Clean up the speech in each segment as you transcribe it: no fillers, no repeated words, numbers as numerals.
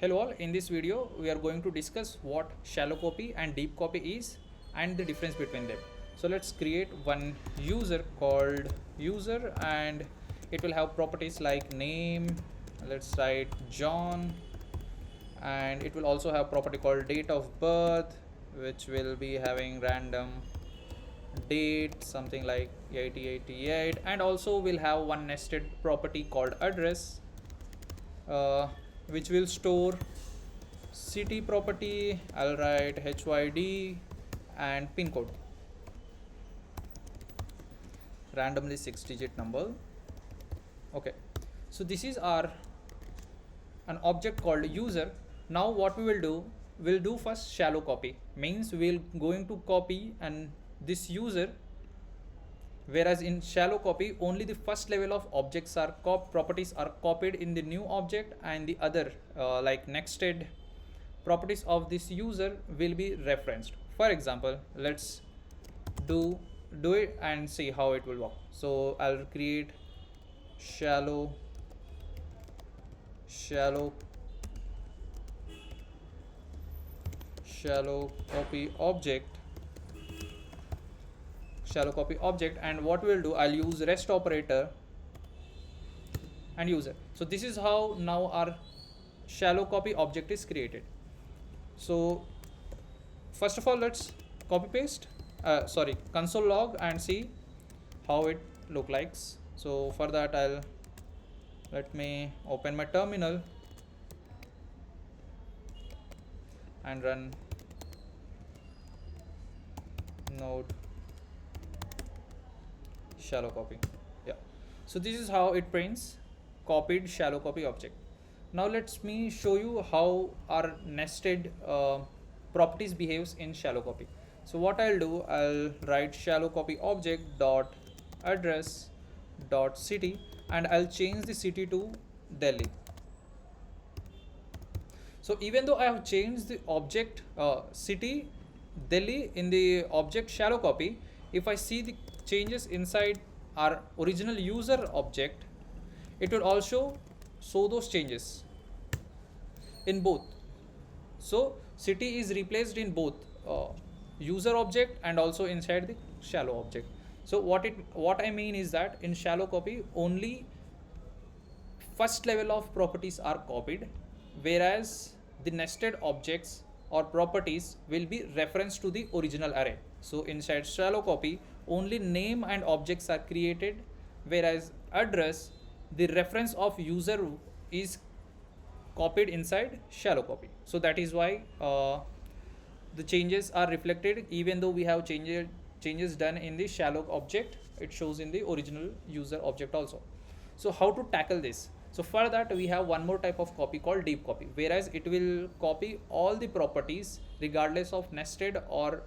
Hello all, in this video we are going to discuss what shallow copy and deep copy is and the difference between them. So let's create one user called user, and it will have properties like name. Let's write John, and it will also have property called date of birth, which will be having random date something like 8088, and also we'll have one nested property called address, uh, which will store city property. I'll write HYD and pin code, randomly 6-digit number. Okay, so this is our an object called user. Now what we will do, we'll do first shallow copy, means we'll going to copy and this user, whereas in shallow copy only the first level of objects are properties are copied in the new object, and the other like nested properties of this user will be referenced. For example, let's do it and see how it will work. So I'll create shallow copy object, and what we'll do, I'll use rest operator and user. So this is how now our shallow copy object is created. So first of all, let's copy paste console log and see how it look like. So for that, let me open my terminal and run node shallow copy. Yeah, so this is how it prints copied shallow copy object. Now let me show you how our nested properties behaves in shallow copy. So what I'll do, I'll write shallow copy object dot address dot city, and I'll change the city to Delhi. So even though I have changed the object city Delhi in the object shallow copy, if I see the changes inside our original user object, it will also show those changes in both. So city is replaced in both user object and also inside the shallow object. So what I mean is that in shallow copy only first level of properties are copied, whereas the nested objects or properties will be referenced to the original array. So inside shallow copy only name and objects are created, whereas address, the reference of user, is copied inside shallow copy. So that is why the changes are reflected. Even though we have changes done in the shallow object, it shows in the original user object also. So how to tackle this? So for that, we have one more type of copy called deep copy, whereas it will copy all the properties regardless of nested or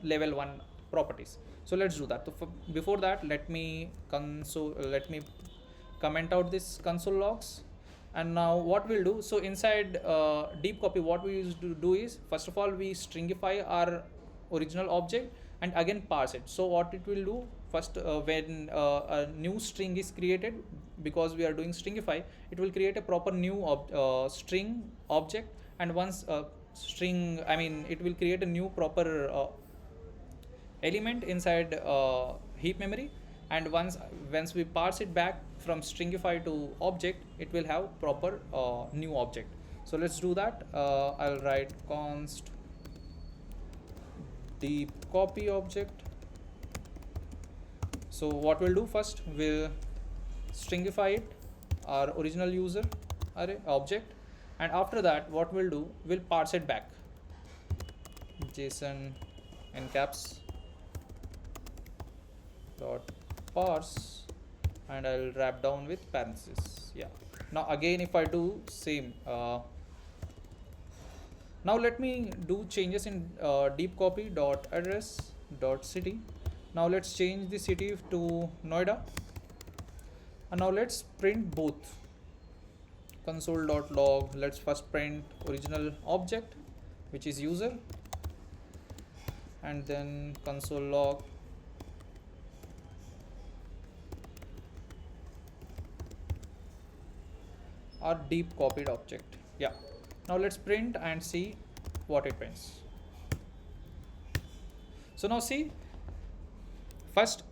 level 1 properties. So let's do that. So before that, let me comment out this console logs. And now what we'll do, so inside deep copy, what we used to do is, first of all, we stringify our original object and again parse it. So what it will do, first when a new string is created, because we are doing stringify, it will create a proper new string object, and once string, I mean, it will create a new proper element inside heap memory, and once we parse it back from stringify to object, it will have proper new object. So let's do that. I'll write const deep copy object. So what we'll do, first we'll stringify it, our original user array object, and after that what we'll do, we'll parse it back, JSON in caps dot parse, and I'll wrap down with parentheses. Yeah, now again if I do same, now let me do changes in deep copy dot address dot city. Now let's change the city to Noida, and now let's print both. Console.log, let's first print original object, which is user, and then console log our deep copied object. Yeah. Now let's print and see what it prints. So now see, first,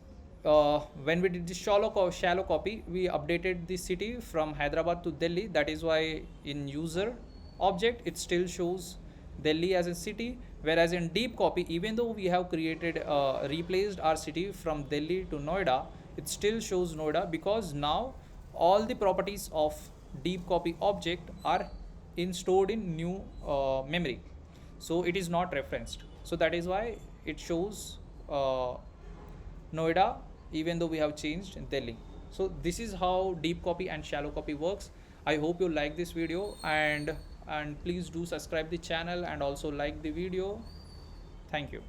when we did the shallow copy, we updated the city from Hyderabad to Delhi. That is why in user object it still shows Delhi as a city, whereas in deep copy, even though we have created replaced our city from Delhi to Noida, it still shows Noida, because now all the properties of deep copy object are stored in new memory, so it is not referenced. So that is why it shows Noida even though we have changed in Delhi. So this is how deep copy and shallow copy works. I hope you like this video, and please do subscribe the channel and also like the video. Thank you.